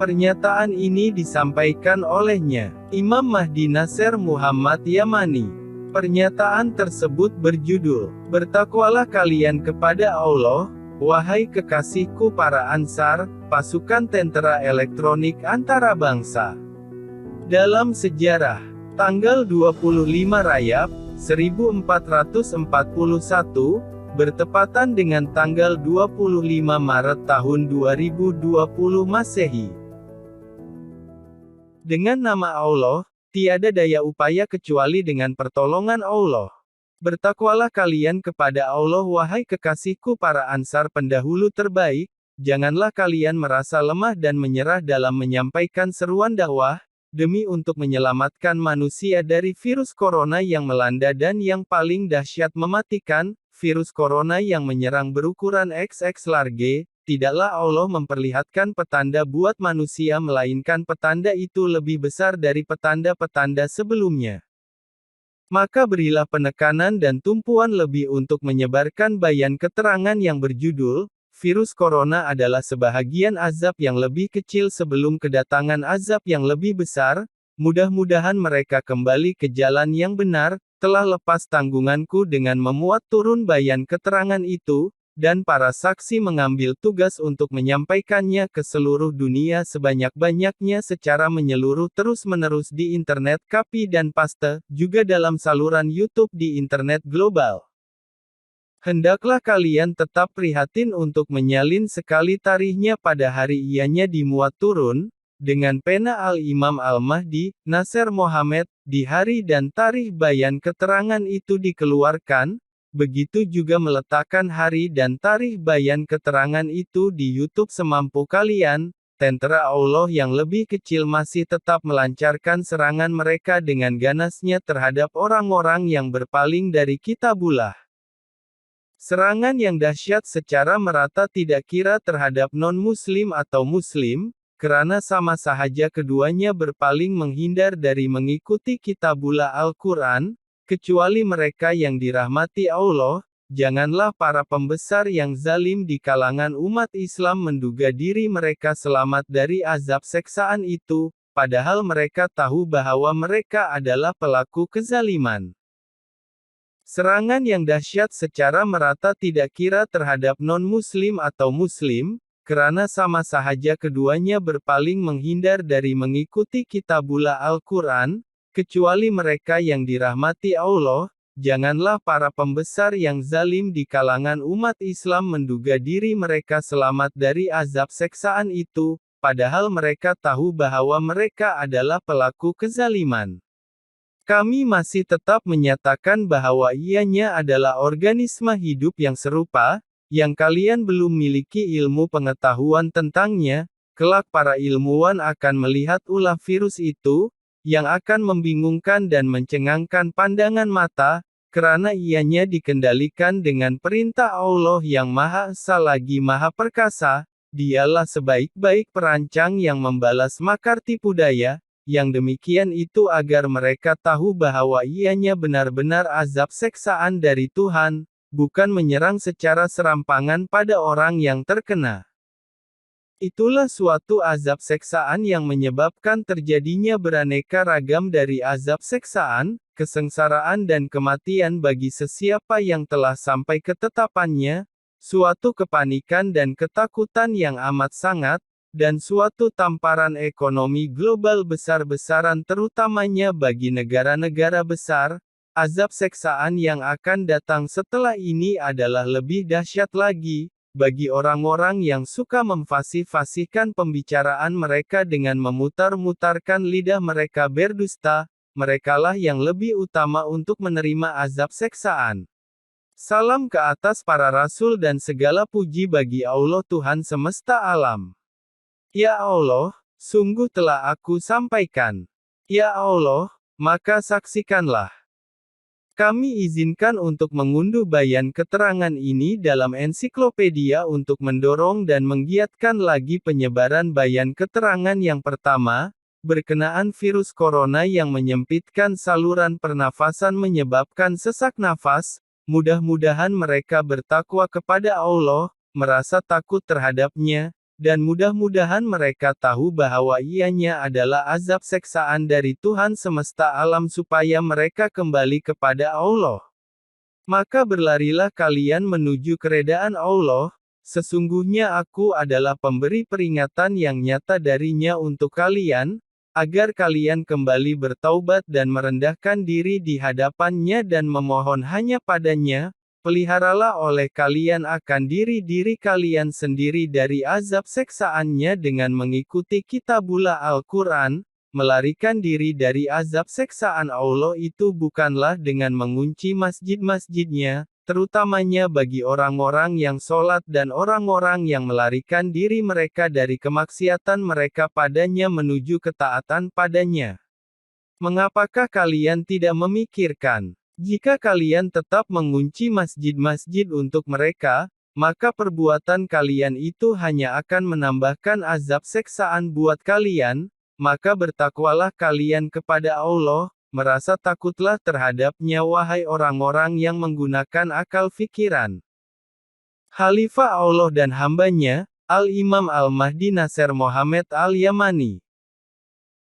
Pernyataan ini disampaikan olehnya, Imam Mahdi Nasr Muhammad Yamani. Pernyataan tersebut berjudul, "Bertakwalah kalian kepada Allah, wahai kekasihku para Ansar, pasukan tentara elektronik antara bangsa." Dalam sejarah, tanggal 25 Rajab, 1441, bertepatan dengan tanggal 25 Maret tahun 2020 Masehi. Dengan nama Allah, tiada daya upaya kecuali dengan pertolongan Allah. Bertakwalah kalian kepada Allah wahai kekasihku para Ansar pendahulu terbaik, janganlah kalian merasa lemah dan menyerah dalam menyampaikan seruan dakwah, demi untuk menyelamatkan manusia dari virus corona yang melanda dan yang paling dahsyat mematikan, virus corona yang menyerang berukuran XX large. Tidaklah Allah memperlihatkan petanda buat manusia melainkan petanda itu lebih besar dari petanda-petanda sebelumnya. Maka berilah penekanan dan tumpuan lebih untuk menyebarkan bayan keterangan yang berjudul, virus corona adalah sebahagian azab yang lebih kecil sebelum kedatangan azab yang lebih besar. Mudah-mudahan mereka kembali ke jalan yang benar. Telah lepas tanggunganku dengan memuat turun bayan keterangan itu, dan para saksi mengambil tugas untuk menyampaikannya ke seluruh dunia sebanyak-banyaknya secara menyeluruh terus-menerus di internet copy dan paste, juga dalam saluran YouTube di internet global. Hendaklah kalian tetap prihatin untuk menyalin sekali tarikhnya pada hari ianya dimuat turun, dengan pena Al-Imam Al-Mahdi, Nasr Mohammed, di hari dan tarikh bayan keterangan itu dikeluarkan. Begitu juga meletakkan hari dan tarikh bayan keterangan itu di YouTube semampu kalian. Tentara Allah yang lebih kecil masih tetap melancarkan serangan mereka dengan ganasnya terhadap orang-orang yang berpaling dari Kitabullah. Serangan yang dahsyat secara merata tidak kira terhadap non-muslim atau muslim, karena sama sahaja keduanya berpaling menghindar dari mengikuti Kitabullah Al-Quran. Kecuali mereka yang dirahmati Allah, janganlah para pembesar yang zalim di kalangan umat Islam menduga diri mereka selamat dari azab seksaan itu, padahal mereka tahu bahwa mereka adalah pelaku kezaliman. Serangan yang dahsyat secara merata tidak kira terhadap non-muslim atau muslim, karena sama sahaja keduanya berpaling menghindar dari mengikuti Kitabullah Al-Quran. Kecuali mereka yang dirahmati Allah, janganlah para pembesar yang zalim di kalangan umat Islam menduga diri mereka selamat dari azab seksaan itu, padahal mereka tahu bahwa mereka adalah pelaku kezaliman. Kami masih tetap menyatakan bahwa ianya adalah organisme hidup yang serupa, yang kalian belum miliki ilmu pengetahuan tentangnya. Kelak para ilmuwan akan melihat ulah virus itu, yang akan membingungkan dan mencengangkan pandangan mata, karena ianya dikendalikan dengan perintah Allah yang Maha Esa lagi Maha Perkasa. Dialah sebaik-baik perancang yang membalas makar tipu daya, yang demikian itu agar mereka tahu bahwa ianya benar-benar azab seksaan dari Tuhan, bukan menyerang secara serampangan pada orang yang terkena. Itulah suatu azab seksaan yang menyebabkan terjadinya beraneka ragam dari azab seksaan, kesengsaraan dan kematian bagi sesiapa yang telah sampai ketetapannya, suatu kepanikan dan ketakutan yang amat sangat, dan suatu tamparan ekonomi global besar-besaran terutamanya bagi negara-negara besar. Azab seksaan yang akan datang setelah ini adalah lebih dahsyat lagi, bagi orang-orang yang suka memfasih-fasihkan pembicaraan mereka dengan memutar-mutarkan lidah mereka berdusta, merekalah yang lebih utama untuk menerima azab seksaan. Salam ke atas para rasul dan segala puji bagi Allah Tuhan semesta alam. Ya Allah, sungguh telah aku sampaikan. Ya Allah, maka saksikanlah. Kami izinkan untuk mengunduh bayan keterangan ini dalam ensiklopedia untuk mendorong dan menggiatkan lagi penyebaran bayan keterangan yang pertama, berkenaan virus corona yang menyempitkan saluran pernafasan menyebabkan sesak nafas. Mudah-mudahan mereka bertakwa kepada Allah, merasa takut terhadapnya, Dan mudah-mudahan mereka tahu bahwa ianya adalah azab seksaan dari Tuhan semesta alam supaya mereka kembali kepada Allah. Maka berlarilah kalian menuju keredaan Allah, sesungguhnya aku adalah pemberi peringatan yang nyata darinya untuk kalian, agar kalian kembali bertaubat dan merendahkan diri di hadapannya dan memohon hanya padanya. Peliharalah oleh kalian akan diri-diri kalian sendiri dari azab seksaannya dengan mengikuti kitabullah Al-Quran. Melarikan diri dari azab seksaan Allah itu bukanlah dengan mengunci masjid-masjidnya, terutamanya bagi orang-orang yang sholat dan orang-orang yang melarikan diri mereka dari kemaksiatan mereka padanya menuju ketaatan padanya. Mengapakah kalian tidak memikirkan? Jika kalian tetap mengunci masjid-masjid untuk mereka, maka perbuatan kalian itu hanya akan menambahkan azab seksaan buat kalian, maka bertakwalah kalian kepada Allah, merasa takutlah terhadapnya wahai orang-orang yang menggunakan akal fikiran. Khalifah Allah dan hambanya, Al-Imam Al-Mahdi Nasir Mohammed Al-Yamani.